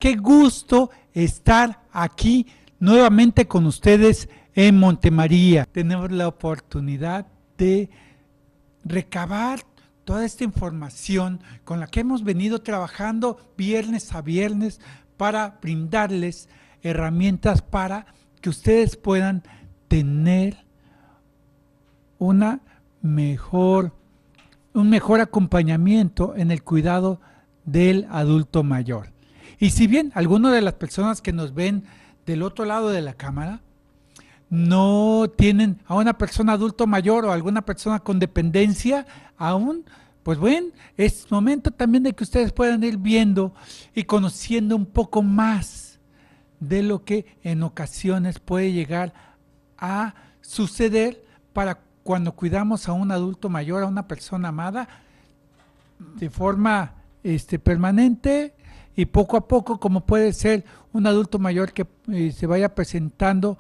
Qué gusto estar aquí nuevamente con ustedes en Montemaría. Tenemos la oportunidad de recabar toda esta información con la que hemos venido trabajando viernes a viernes para brindarles herramientas para que ustedes puedan tener un mejor acompañamiento en el cuidado del adulto mayor. Y si bien algunas de las personas que nos ven del otro lado de la cámara no tienen a una persona adulto mayor o alguna persona con dependencia aún, pues bueno, es momento también de que ustedes puedan ir viendo y conociendo un poco más de lo que en ocasiones puede llegar a suceder para cuando cuidamos a un adulto mayor, a una persona amada, de forma permanente y poco a poco, como puede ser un adulto mayor que se vaya presentando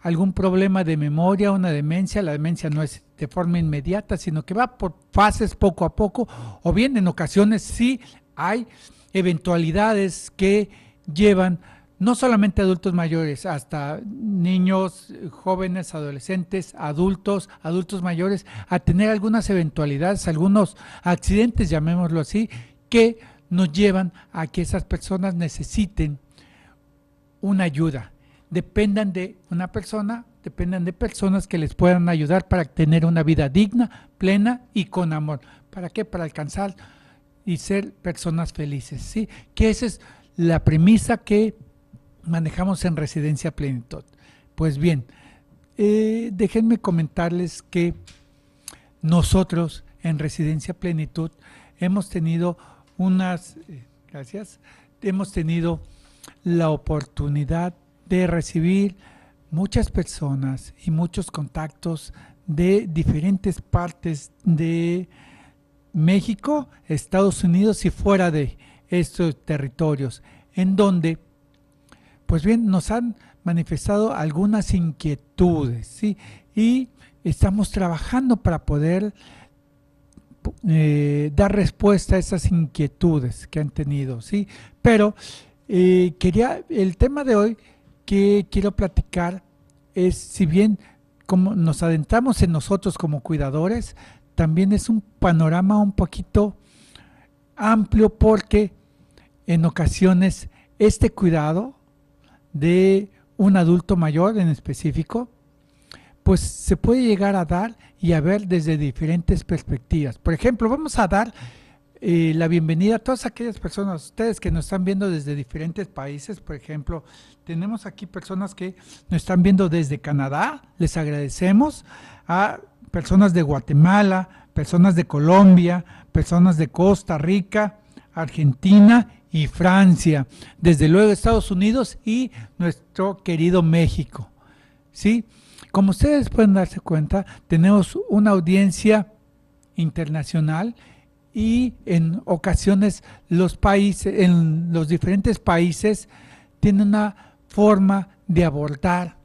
algún problema de memoria, una demencia. La demencia no es de forma inmediata, sino que va por fases poco a poco, o bien en ocasiones sí hay eventualidades que llevan no solamente adultos mayores, hasta niños, jóvenes, adolescentes, adultos mayores, a tener algunas eventualidades, algunos accidentes, llamémoslo así, que nos llevan a que esas personas necesiten una ayuda. Dependan de una persona, dependan de personas que les puedan ayudar para tener una vida digna, plena y con amor. ¿Para qué? Para alcanzar y ser personas felices, ¿sí? Que esa es la premisa que manejamos en Residencia Plenitud. Pues bien, déjenme comentarles que nosotros en Residencia Plenitud hemos tenido hemos tenido la oportunidad de recibir muchas personas y muchos contactos de diferentes partes de México, Estados Unidos y fuera de estos territorios, en donde pues bien, nos han manifestado algunas inquietudes, ¿sí? Y estamos trabajando para poder dar respuesta a esas inquietudes que han tenido, ¿sí? Pero el tema de hoy que quiero platicar es, si bien como nos adentramos en nosotros como cuidadores, también es un panorama un poquito amplio, porque en ocasiones este cuidado de un adulto mayor en específico, pues se puede llegar a dar y a ver desde diferentes perspectivas. Por ejemplo, vamos a dar la bienvenida a todas aquellas personas, ustedes que nos están viendo desde diferentes países. Por ejemplo, tenemos aquí personas que nos están viendo desde Canadá, les agradecemos, a personas de Guatemala, personas de Colombia, personas de Costa Rica, Argentina y Francia, desde luego Estados Unidos y nuestro querido México, ¿sí? Como ustedes pueden darse cuenta, tenemos una audiencia internacional y en ocasiones en los diferentes países tienen una forma de abordar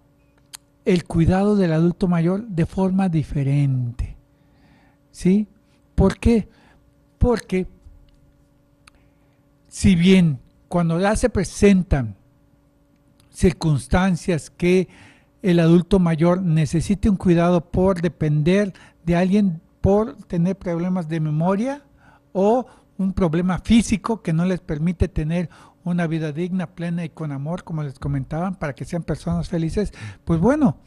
el cuidado del adulto mayor de forma diferente, ¿sí? ¿Por qué? Porque si bien cuando ya se presentan circunstancias que el adulto mayor necesite un cuidado por depender de alguien, por tener problemas de memoria o un problema físico que no les permite tener una vida digna, plena y con amor, como les comentaban, para que sean personas felices, pues bueno,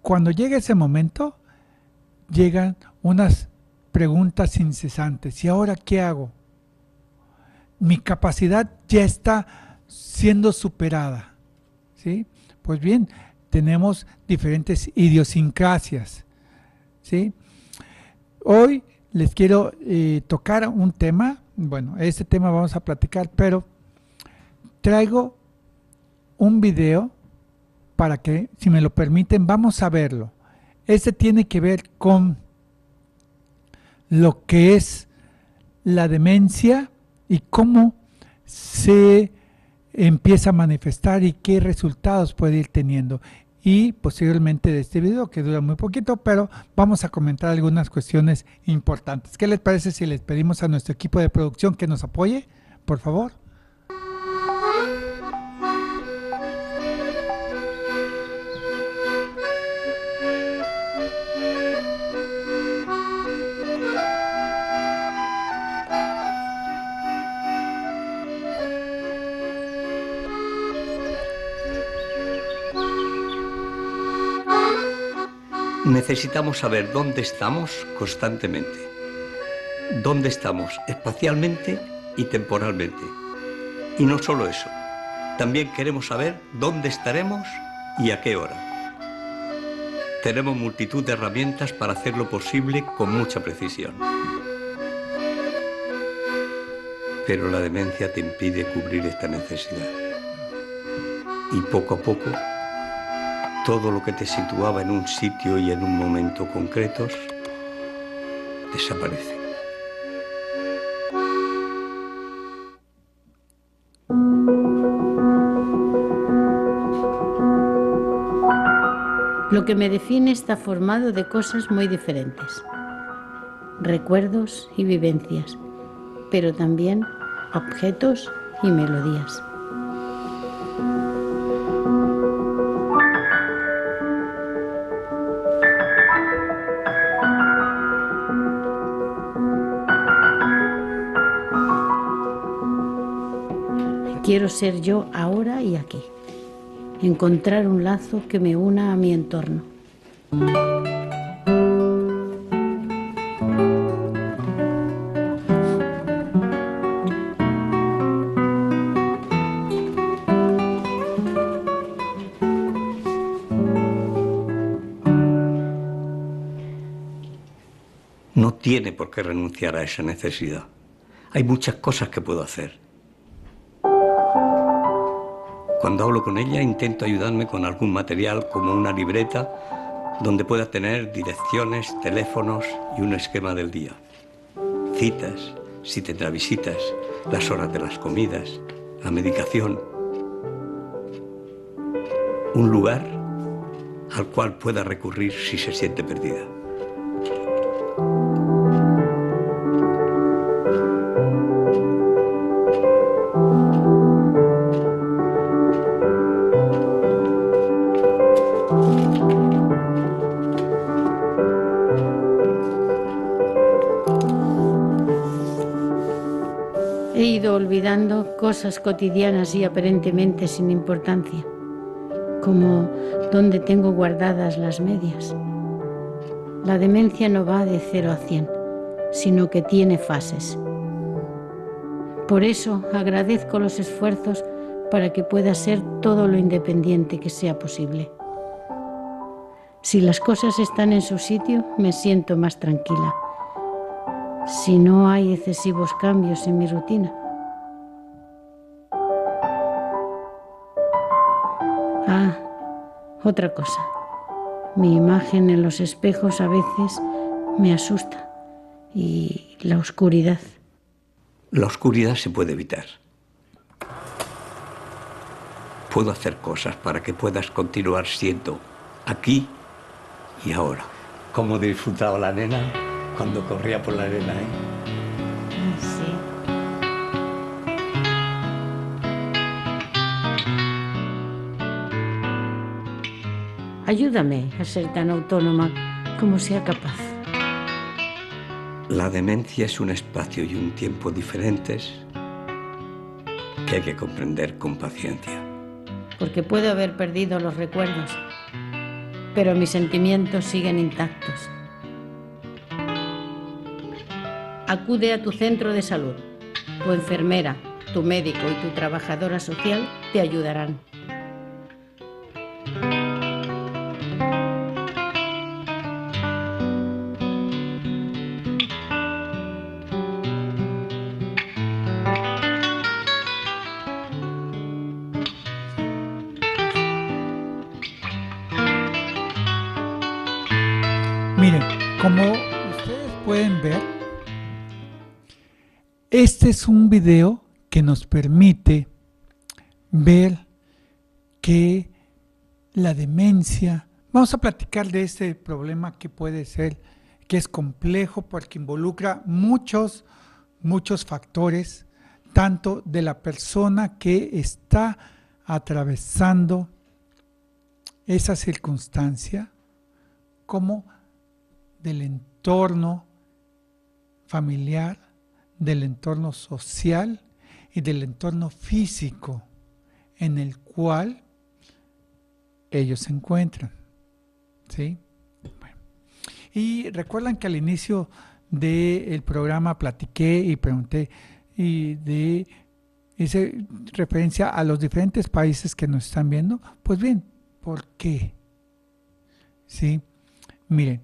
cuando llega ese momento, llegan unas preguntas incesantes. ¿Y ahora qué hago? Mi capacidad ya está siendo superada, ¿sí? Pues bien, tenemos diferentes idiosincrasias, ¿sí? Hoy les quiero tocar un tema. Bueno, este tema vamos a platicar, pero traigo un video para que, si me lo permiten, vamos a verlo. Este tiene que ver con lo que es la demencia y cómo se empieza a manifestar y qué resultados puede ir teniendo. y posiblemente de este video, que dura muy poquito, pero vamos a comentar algunas cuestiones importantes. ¿Qué les parece si les pedimos a nuestro equipo de producción que nos apoye, por favor? Necesitamos saber dónde estamos constantemente. Dónde estamos espacialmente y temporalmente. Y no solo eso, también queremos saber dónde estaremos y a qué hora. Tenemos multitud de herramientas para hacerlo posible con mucha precisión. Pero la demencia te impide cubrir esta necesidad. Y poco a poco, todo lo que te situaba en un sitio y en un momento concretos desaparece. Lo que me define está formado de cosas muy diferentes. Recuerdos y vivencias, pero también objetos y melodías. Quiero ser yo ahora y aquí. Encontrar un lazo que me una a mi entorno. No tiene por qué renunciar a esa necesidad. Hay muchas cosas que puedo hacer. Cuando hablo con ella, intento ayudarme con algún material como una libreta donde pueda tener direcciones, teléfonos y un esquema del día. Citas, si tendrá visitas, las horas de las comidas, la medicación. Un lugar al cual pueda recurrir si se siente perdida. He ido olvidando cosas cotidianas y aparentemente sin importancia, como dónde tengo guardadas las medias. La demencia no va de 0 a 100, sino que tiene fases. Por eso agradezco los esfuerzos para que pueda ser todo lo independiente que sea posible. Si las cosas están en su sitio, me siento más tranquila. Si no hay excesivos cambios en mi rutina. Ah, otra cosa. Mi imagen en los espejos a veces me asusta. Y la oscuridad. La oscuridad se puede evitar. Puedo hacer cosas para que puedas continuar siendo aquí y ahora. ¿Cómo disfrutaba la nena cuando corría por la arena, Sí. Ayúdame a ser tan autónoma como sea capaz. La demencia es un espacio y un tiempo diferentes que hay que comprender con paciencia. Porque puedo haber perdido los recuerdos, pero mis sentimientos siguen intactos. Acude a tu centro de salud. Tu enfermera, tu médico y tu trabajadora social te ayudarán. Miren, como ustedes pueden ver, este es un video que nos permite ver que la demencia. Vamos a platicar de este problema que puede ser, que es complejo porque involucra muchos factores, tanto de la persona que está atravesando esa circunstancia, como del entorno familiar, del entorno social y del entorno físico en el cual ellos se encuentran. ¿Sí? Bueno. Y recuerdan que al inicio del programa platiqué y pregunté y hice referencia a los diferentes países que nos están viendo. Pues bien, ¿por qué? ¿Sí? Miren,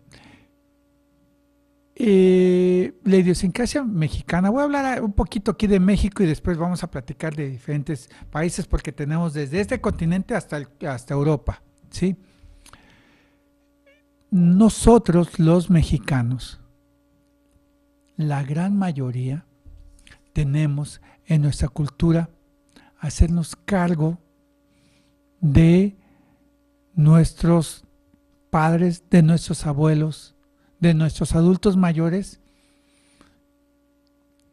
la idiosincrasia mexicana, voy a hablar un poquito aquí de México y después vamos a platicar de diferentes países porque tenemos desde este continente hasta Europa, ¿sí? Nosotros los mexicanos, la gran mayoría, tenemos en nuestra cultura hacernos cargo de nuestros padres, de nuestros abuelos, de nuestros adultos mayores,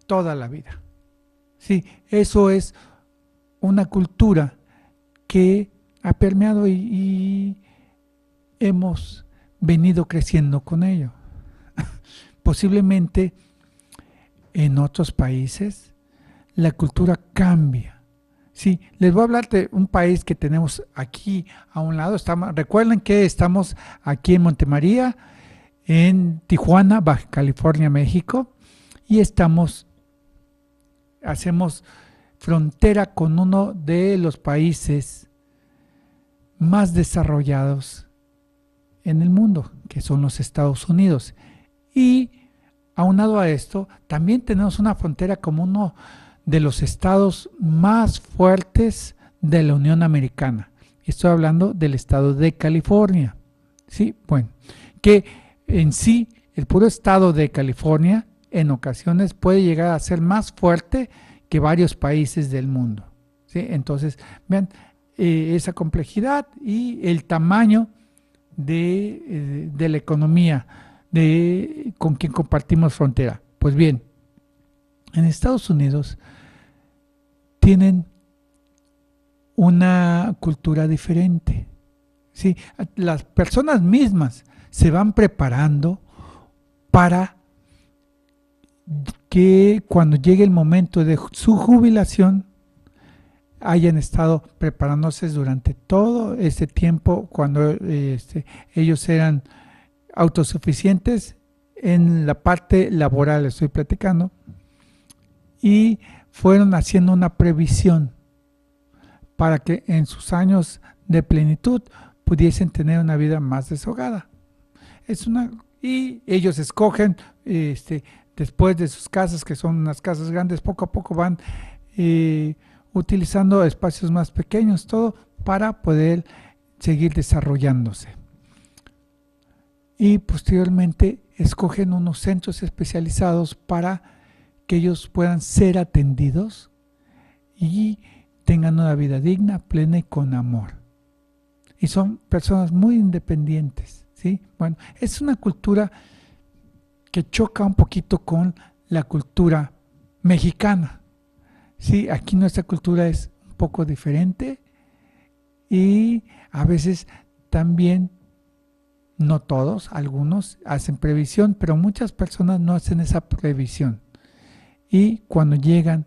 toda la vida. Sí, eso es una cultura que ha permeado y hemos venido creciendo con ello. Posiblemente en otros países la cultura cambia. Sí, les voy a hablar de un país que tenemos aquí a un lado. Recuerden que estamos aquí en Montemaría, en Tijuana, Baja California, México, y hacemos frontera con uno de los países más desarrollados en el mundo, que son los Estados Unidos. Y aunado a esto, también tenemos una frontera como uno de los estados más fuertes de la Unión Americana. Estoy hablando del estado de California. Sí, bueno, que en sí, el puro estado de California en ocasiones puede llegar a ser más fuerte que varios países del mundo. ¿Sí? Entonces, vean esa complejidad y el tamaño de la economía con quien compartimos frontera. Pues bien, en Estados Unidos tienen una cultura diferente. ¿Sí? Las personas mismas se van preparando para que cuando llegue el momento de su jubilación hayan estado preparándose durante todo ese tiempo cuando ellos eran autosuficientes en la parte laboral, estoy platicando, y fueron haciendo una previsión para que en sus años de plenitud pudiesen tener una vida más desahogada. Y ellos escogen, después de sus casas, que son unas casas grandes, poco a poco van utilizando espacios más pequeños, todo para poder seguir desarrollándose. Y posteriormente escogen unos centros especializados para que ellos puedan ser atendidos y tengan una vida digna, plena y con amor. Y son personas muy independientes, ¿sí? Bueno, es una cultura que choca un poquito con la cultura mexicana. Sí, aquí nuestra cultura es un poco diferente y a veces también, no todos, algunos hacen previsión, pero muchas personas no hacen esa previsión. Y cuando llegan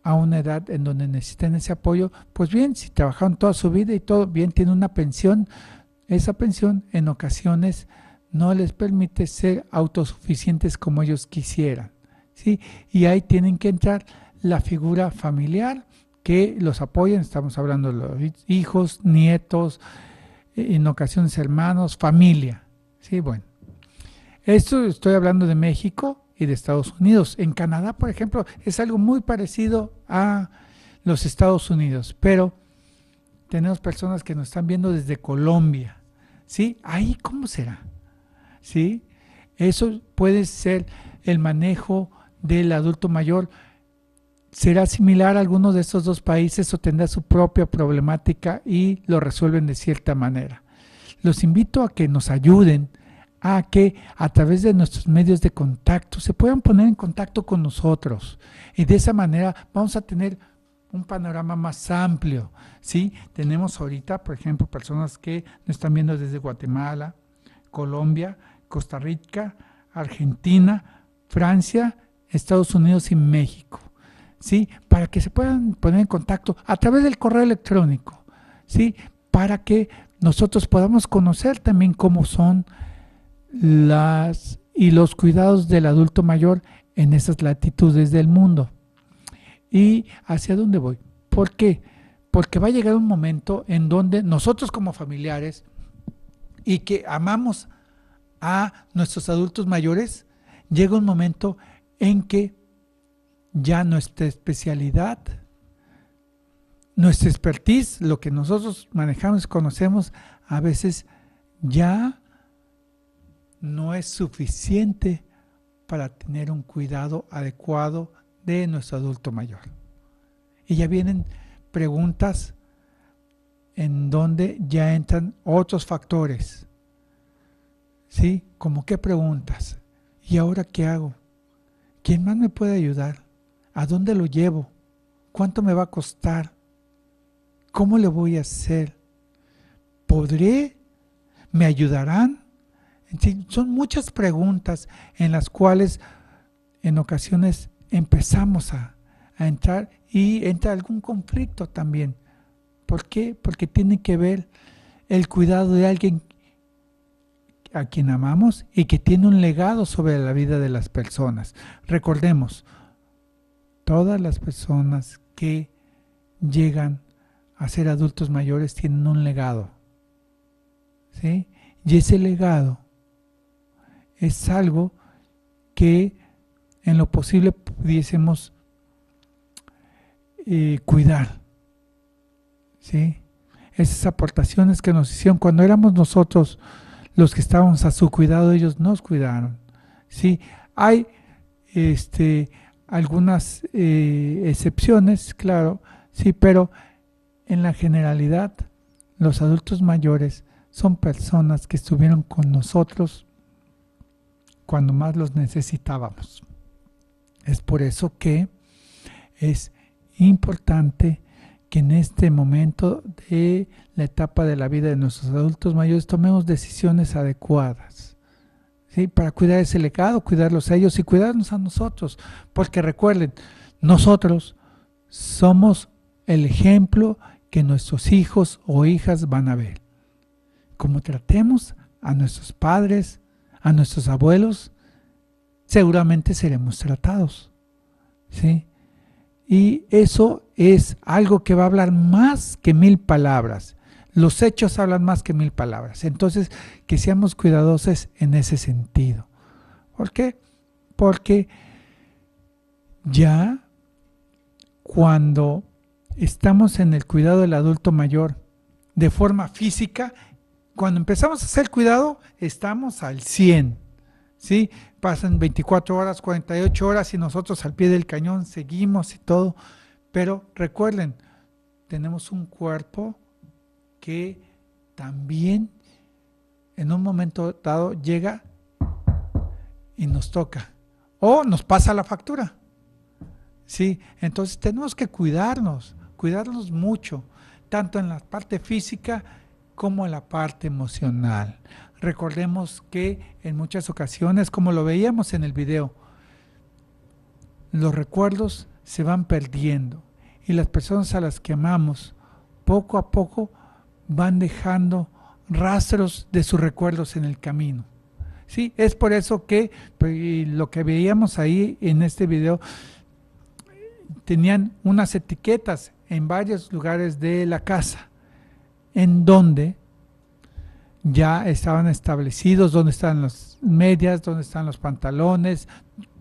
a una edad en donde necesitan ese apoyo, pues bien, si trabajaron toda su vida y todo bien, tienen una pensión, esa pensión en ocasiones no les permite ser autosuficientes como ellos quisieran, ¿sí? Y ahí tienen que entrar la figura familiar que los apoyen. Estamos hablando de los hijos, nietos, en ocasiones hermanos, familia, ¿sí? Bueno, esto estoy hablando de México y de Estados Unidos. En Canadá, por ejemplo, es algo muy parecido a los Estados Unidos, pero tenemos personas que nos están viendo desde Colombia, ¿sí? Ahí, ¿cómo será? ¿Sí? Eso puede ser el manejo del adulto mayor será similar a algunos de estos dos países o tendrá su propia problemática y lo resuelven de cierta manera. Los invito a que nos ayuden a que a través de nuestros medios de contacto se puedan poner en contacto con nosotros y de esa manera vamos a tener un panorama más amplio, ¿sí? Tenemos ahorita, por ejemplo, personas que nos están viendo desde Guatemala, Colombia, Costa Rica, Argentina, Francia, Estados Unidos y México, ¿sí? Para que se puedan poner en contacto a través del correo electrónico, ¿sí? Para que nosotros podamos conocer también cómo son los cuidados del adulto mayor en esas latitudes del mundo. ¿Y hacia dónde voy? ¿Por qué? Porque va a llegar un momento en donde nosotros como familiares y que amamos a nuestros adultos mayores, llega un momento en que ya nuestra especialidad, nuestra expertise, lo que nosotros manejamos y conocemos, a veces ya no es suficiente para tener un cuidado adecuado de nuestro adulto mayor. Y ya vienen preguntas en donde ya entran otros factores, ¿sí? ¿Cómo qué preguntas? ¿Y ahora qué hago? ¿Quién más me puede ayudar? ¿A dónde lo llevo? ¿Cuánto me va a costar? ¿Cómo le voy a hacer? ¿Podré? ¿Me ayudarán? Sí, son muchas preguntas en las cuales en ocasiones empezamos a entrar y entra algún conflicto también. ¿Por qué? Porque tiene que ver el cuidado de alguien a quien amamos y que tiene un legado sobre la vida de las personas. Recordemos, todas las personas que llegan a ser adultos mayores tienen un legado, ¿sí? Y ese legado es algo que en lo posible pudiésemos cuidar, ¿sí? Esas aportaciones que nos hicieron cuando éramos nosotros los que estábamos a su cuidado, ellos nos cuidaron, ¿sí? Hay algunas excepciones, claro, sí, pero en la generalidad los adultos mayores son personas que estuvieron con nosotros cuando más los necesitábamos. Es por eso que es importante que en este momento de la etapa de la vida de nuestros adultos mayores tomemos decisiones adecuadas, ¿sí? Para cuidar ese legado, cuidarlos a ellos y cuidarnos a nosotros. Porque recuerden, nosotros somos el ejemplo que nuestros hijos o hijas van a ver. Como tratemos a nuestros padres, a nuestros abuelos, seguramente seremos tratados, ¿sí? Y eso es algo que va a hablar más que 1000 palabras. Los hechos hablan más que 1000 palabras. Entonces, que seamos cuidadosos en ese sentido. ¿Por qué? Porque ya cuando estamos en el cuidado del adulto mayor de forma física, cuando empezamos a hacer cuidado, estamos al 100, ¿sí? Pasan 24 horas, 48 horas y nosotros al pie del cañón seguimos y todo. Pero recuerden, tenemos un cuerpo que también en un momento dado llega y nos toca o nos pasa la factura, ¿sí? Entonces tenemos que cuidarnos mucho, tanto en la parte física como en la parte emocional. Recordemos que en muchas ocasiones, como lo veíamos en el video, los recuerdos se van perdiendo y las personas a las que amamos poco a poco van dejando rastros de sus recuerdos en el camino. Sí, es por eso que lo que veíamos ahí en este video, tenían unas etiquetas en varios lugares de la casa en donde ya estaban establecidos dónde están las medias, dónde están los pantalones,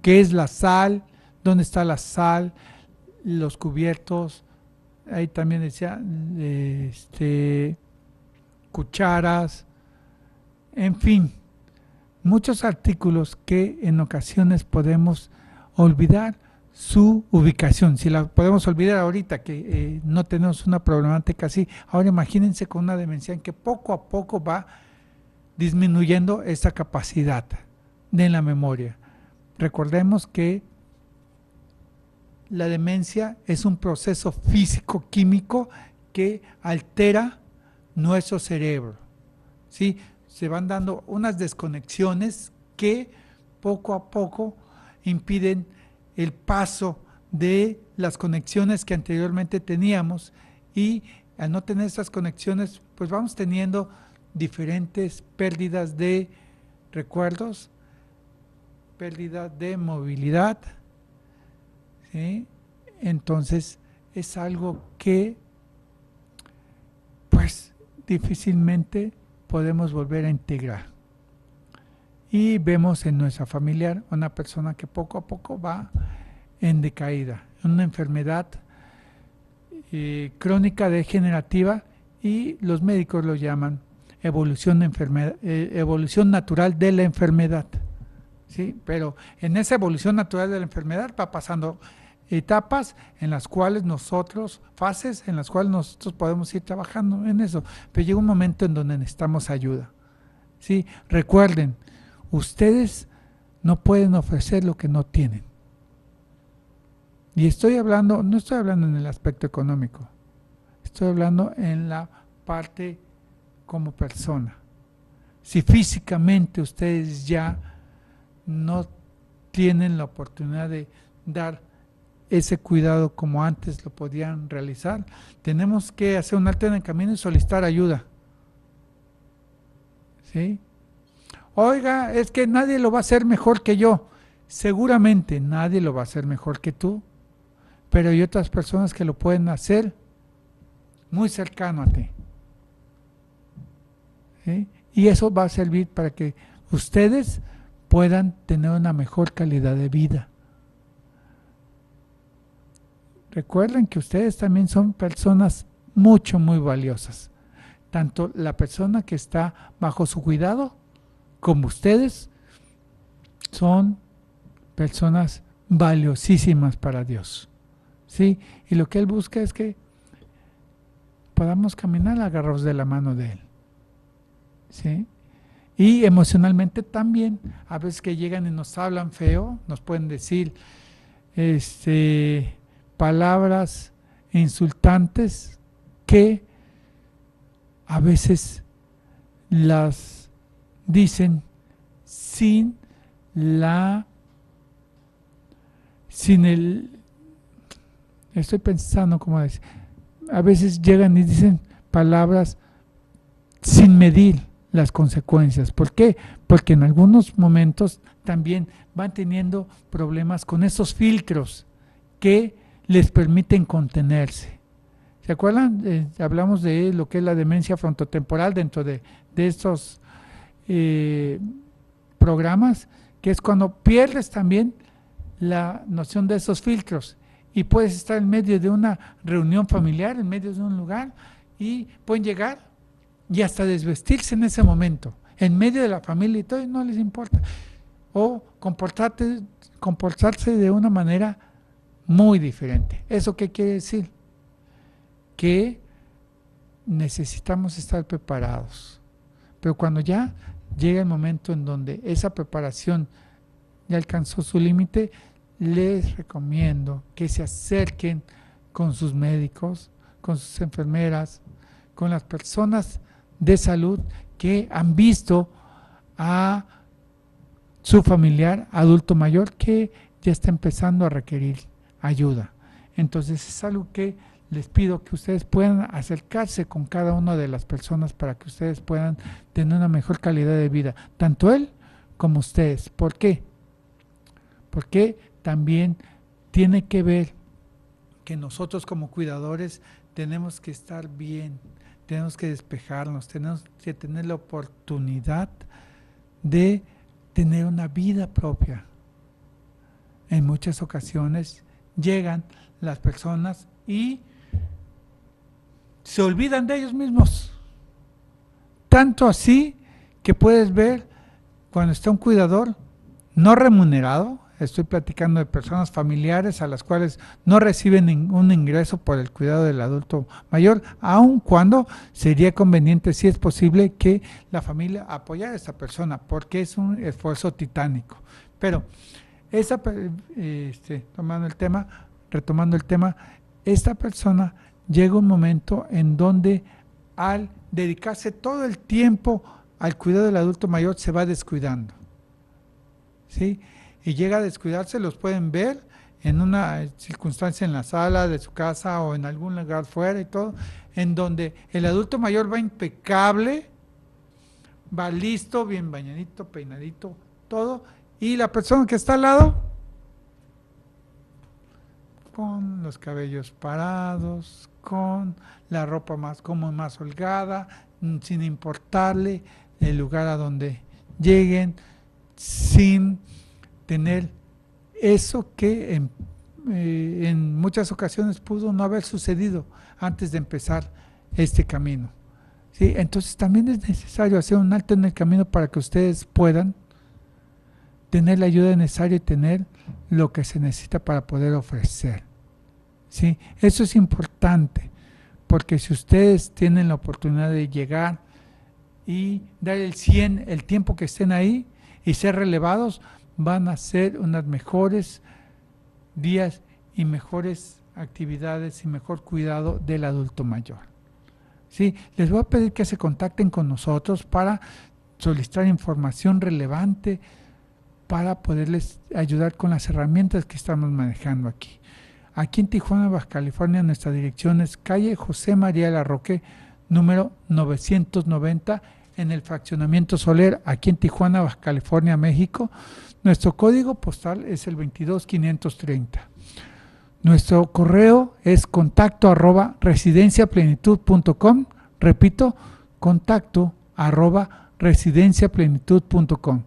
qué es la sal, dónde está la sal, los cubiertos, ahí también decía cucharas, en fin, muchos artículos que en ocasiones podemos olvidar su ubicación. Si la podemos olvidar ahorita que no tenemos una problemática así, ahora imagínense con una demencia en que poco a poco va disminuyendo esa capacidad de la memoria. Recordemos que la demencia es un proceso físico-químico que altera nuestro cerebro, ¿sí? Se van dando unas desconexiones que poco a poco impiden el paso de las conexiones que anteriormente teníamos, y al no tener estas conexiones, pues vamos teniendo diferentes pérdidas de recuerdos, pérdida de movilidad, ¿sí? Entonces es algo que pues difícilmente podemos volver a integrar. Y vemos en nuestra familiar una persona que poco a poco va en decaída, una enfermedad crónica degenerativa, y los médicos lo llaman evolución natural de la enfermedad, ¿sí? Pero en esa evolución natural de la enfermedad va pasando etapas en las cuales fases en las cuales nosotros podemos ir trabajando en eso, pero llega un momento en donde necesitamos ayuda, ¿sí? Recuerden, ustedes no pueden ofrecer lo que no tienen. Y no estoy hablando en el aspecto económico, estoy hablando en la parte como persona. Si físicamente ustedes ya no tienen la oportunidad de dar ese cuidado como antes lo podían realizar, tenemos que hacer un alto en el camino y solicitar ayuda, ¿sí? Oiga, es que nadie lo va a hacer mejor que yo. Seguramente nadie lo va a hacer mejor que tú, pero hay otras personas que lo pueden hacer muy cercano a ti, ¿sí? Y eso va a servir para que ustedes puedan tener una mejor calidad de vida. Recuerden que ustedes también son personas muy valiosas. Tanto la persona que está bajo su cuidado como ustedes son personas valiosísimas para Dios, ¿sí? Y lo que Él busca es que podamos caminar agarrados de la mano de Él, ¿sí? Y emocionalmente también, a veces que llegan y nos hablan feo, nos pueden decir palabras insultantes que a veces las dicen estoy pensando cómo decir, a veces llegan y dicen palabras sin medir las consecuencias. ¿Por qué? Porque en algunos momentos también van teniendo problemas con esos filtros que les permiten contenerse. ¿Se acuerdan? Hablamos de lo que es la demencia frontotemporal dentro de estos programas, que es cuando pierdes también la noción de esos filtros y puedes estar en medio de una reunión familiar, en medio de un lugar, y pueden llegar y hasta desvestirse en ese momento, en medio de la familia y todo, y no les importa. O comportarse de una manera muy diferente. ¿Eso qué quiere decir? Que necesitamos estar preparados. Pero cuando ya llega el momento en donde esa preparación ya alcanzó su límite, les recomiendo que se acerquen con sus médicos, con sus enfermeras, con las personas de salud que han visto a su familiar adulto mayor que ya está empezando a requerir ayuda. Entonces es algo que les pido que ustedes puedan acercarse con cada una de las personas para que ustedes puedan tener una mejor calidad de vida, tanto él como ustedes. ¿Por qué? Porque también tiene que ver que nosotros como cuidadores tenemos que estar bien, tenemos que despejarnos, tenemos que tener la oportunidad de tener una vida propia. En muchas ocasiones llegan las personas y se olvidan de ellos mismos. Tanto así que puedes ver cuando está un cuidador no remunerado, estoy platicando de personas familiares a las cuales no reciben ningún ingreso por el cuidado del adulto mayor, aun cuando sería conveniente, si es posible, que la familia apoyara a esta persona, porque es un esfuerzo titánico. Pero, retomando el tema, esta persona llega un momento en donde al dedicarse todo el tiempo al cuidado del adulto mayor se va descuidando, ¿sí? Y llega a descuidarse, los pueden ver en una circunstancia en la sala de su casa o en algún lugar fuera y todo, en donde el adulto mayor va impecable, va listo, bien bañadito, peinadito, todo, y la persona que está al lado, con los cabellos parados, con la ropa más holgada, sin importarle el lugar a donde lleguen, sin tener eso que en muchas ocasiones pudo no haber sucedido antes de empezar este camino, ¿sí? Entonces también es necesario hacer un alto en el camino para que ustedes puedan tener la ayuda necesaria y tener lo que se necesita para poder ofrecer, ¿sí? Eso es importante, porque si ustedes tienen la oportunidad de llegar y dar el 100 el tiempo que estén ahí y ser relevados, van a ser unas mejores días y mejores actividades y mejor cuidado del adulto mayor, ¿sí? Les voy a pedir que se contacten con nosotros para solicitar información relevante para poderles ayudar con las herramientas que estamos manejando aquí. Aquí en Tijuana, Baja California, nuestra dirección es calle José María Larroque, número 990, en el fraccionamiento Soler, aquí en Tijuana, Baja California, México. Nuestro código postal es el 22530. Nuestro correo es contacto@residenciaplenitud.com. Repito, contacto@residenciaplenitud.com.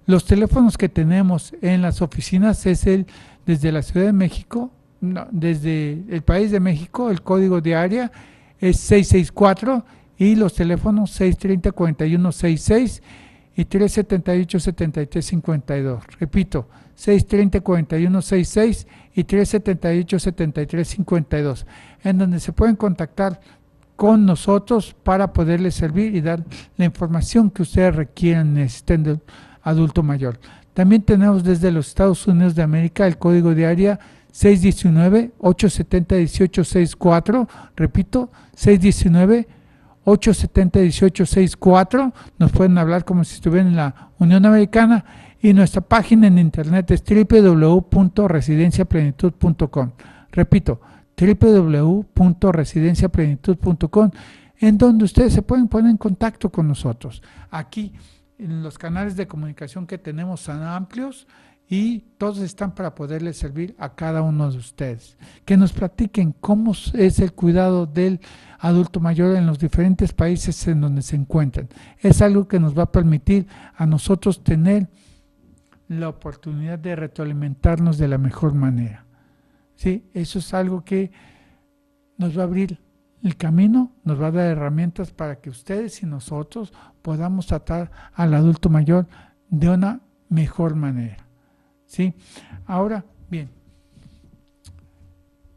Los teléfonos que tenemos en las oficinas es desde la Ciudad de México, desde el país de México, el código de área es 664 y los teléfonos 630-4166 y 378-7352. Repito, 630-4166 y 378-7352, en donde se pueden contactar con nosotros para poderles servir y dar la información que ustedes requieran, necesiten del adulto mayor. También tenemos desde los Estados Unidos de América el código de área 619-870-1864, repito, 619-870-1864, nos pueden hablar como si estuvieran en la Unión Americana, y nuestra página en internet es www.residenciaplenitud.com, repito, www.residenciaplenitud.com, en donde ustedes se pueden poner en contacto con nosotros. Aquí, en los canales de comunicación que tenemos son amplios, y todos están para poderles servir a cada uno de ustedes. Que nos platiquen cómo es el cuidado del adulto mayor en los diferentes países en donde se encuentran. Es algo que nos va a permitir a nosotros tener la oportunidad de retroalimentarnos de la mejor manera, ¿sí? Eso es algo que nos va a abrir el camino, nos va a dar herramientas para que ustedes y nosotros podamos tratar al adulto mayor de una mejor manera, ¿sí? Ahora, bien,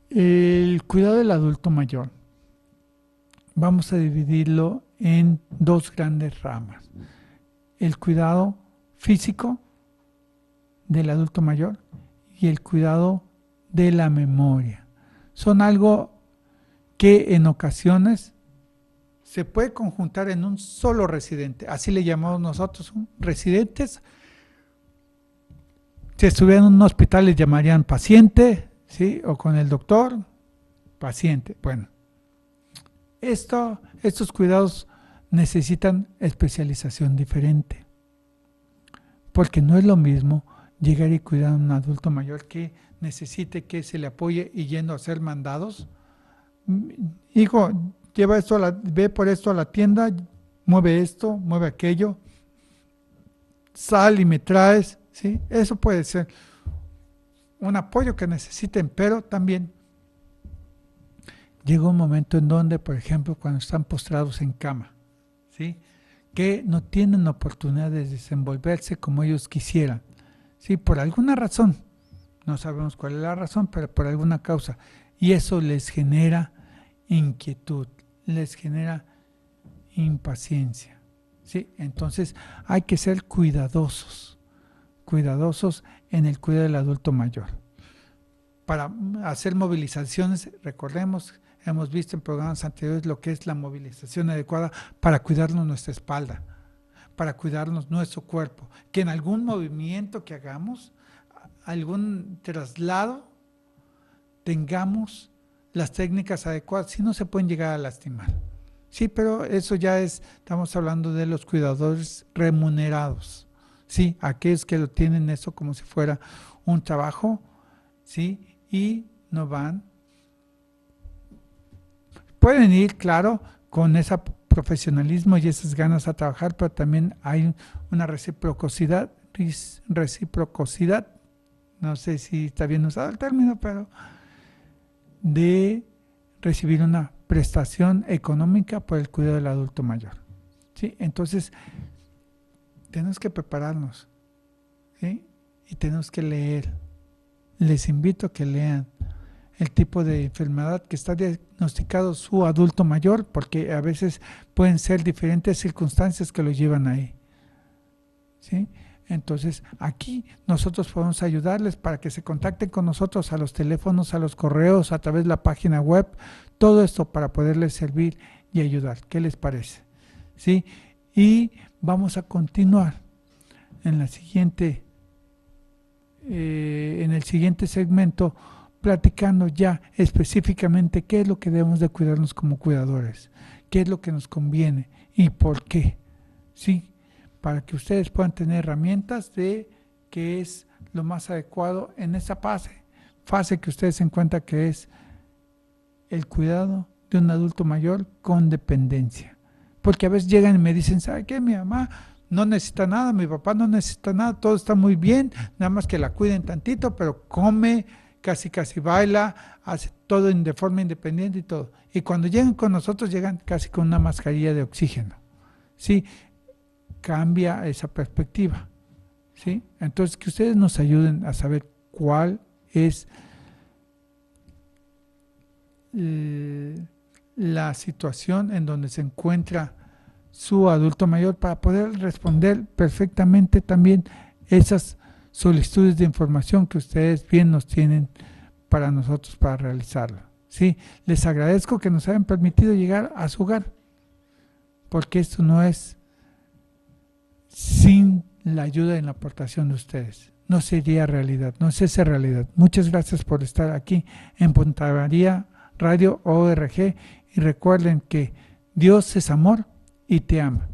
el cuidado del adulto mayor, vamos a dividirlo en dos grandes ramas. El cuidado físico del adulto mayor y el cuidado de la memoria. Son algo que en ocasiones se puede conjuntar en un solo residente, así le llamamos nosotros, residentes. Si estuvieran en un hospital les llamarían paciente, ¿sí? O con el doctor, paciente. Bueno, estos cuidados necesitan especialización diferente, porque no es lo mismo llegar y cuidar a un adulto mayor que necesite que se le apoye y yendo a hacer mandados. Hijo, lleva esto ve por esto a la tienda, mueve esto, mueve aquello, sal y me traes, ¿sí? Eso puede ser un apoyo que necesiten, pero también llega un momento en donde, por ejemplo, cuando están postrados en cama, ¿sí? Que no tienen oportunidad de desenvolverse como ellos quisieran, ¿sí? Por alguna razón, no sabemos cuál es la razón, pero por alguna causa. Y eso les genera inquietud, les genera impaciencia, ¿sí? Entonces hay que ser cuidadosos en el cuidado del adulto mayor. Para hacer movilizaciones, recordemos, hemos visto en programas anteriores lo que es la movilización adecuada para cuidarnos nuestra espalda, para cuidarnos nuestro cuerpo, que en algún movimiento que hagamos, algún traslado, tengamos las técnicas adecuadas, si no se pueden llegar a lastimar. Sí, pero eso ya estamos hablando de los cuidadores remunerados, sí, aquellos que lo tienen eso como si fuera un trabajo, sí, y no van. Pueden ir, claro, con ese profesionalismo y esas ganas a trabajar, pero también hay una reciprocidad, no sé si está bien usado el término, pero de recibir una prestación económica por el cuidado del adulto mayor, ¿sí? Entonces, tenemos que prepararnos, ¿sí? Y tenemos que leer. Les invito a que lean el tipo de enfermedad que está diagnosticado su adulto mayor, porque a veces pueden ser diferentes circunstancias que lo llevan ahí, ¿sí? Entonces, aquí nosotros podemos ayudarles para que se contacten con nosotros a los teléfonos, a los correos, a través de la página web, todo esto para poderles servir y ayudar. ¿Qué les parece? ¿Sí? Y vamos a continuar en el siguiente segmento platicando ya específicamente qué es lo que debemos de cuidarnos como cuidadores, qué es lo que nos conviene y por qué, ¿sí? Para que ustedes puedan tener herramientas de qué es lo más adecuado en esa fase que ustedes se encuentran, que es el cuidado de un adulto mayor con dependencia. Porque a veces llegan y me dicen, ¿sabe qué? Mi mamá no necesita nada, mi papá no necesita nada, todo está muy bien, nada más que la cuiden tantito, pero come, casi baila, hace todo de forma independiente y todo. Y cuando llegan con nosotros, llegan casi con una mascarilla de oxígeno, ¿sí? Cambia esa perspectiva, ¿sí? Entonces, que ustedes nos ayuden a saber cuál es la situación en donde se encuentra su adulto mayor para poder responder perfectamente también esas solicitudes de información que ustedes bien nos tienen para nosotros para realizarlo, ¿sí? Les agradezco que nos hayan permitido llegar a su hogar, porque esto no es sin la ayuda y la aportación de ustedes. No sería realidad, no es esa realidad. Muchas gracias por estar aquí en Punta María Radio ORG y recuerden que Dios es amor y te ama.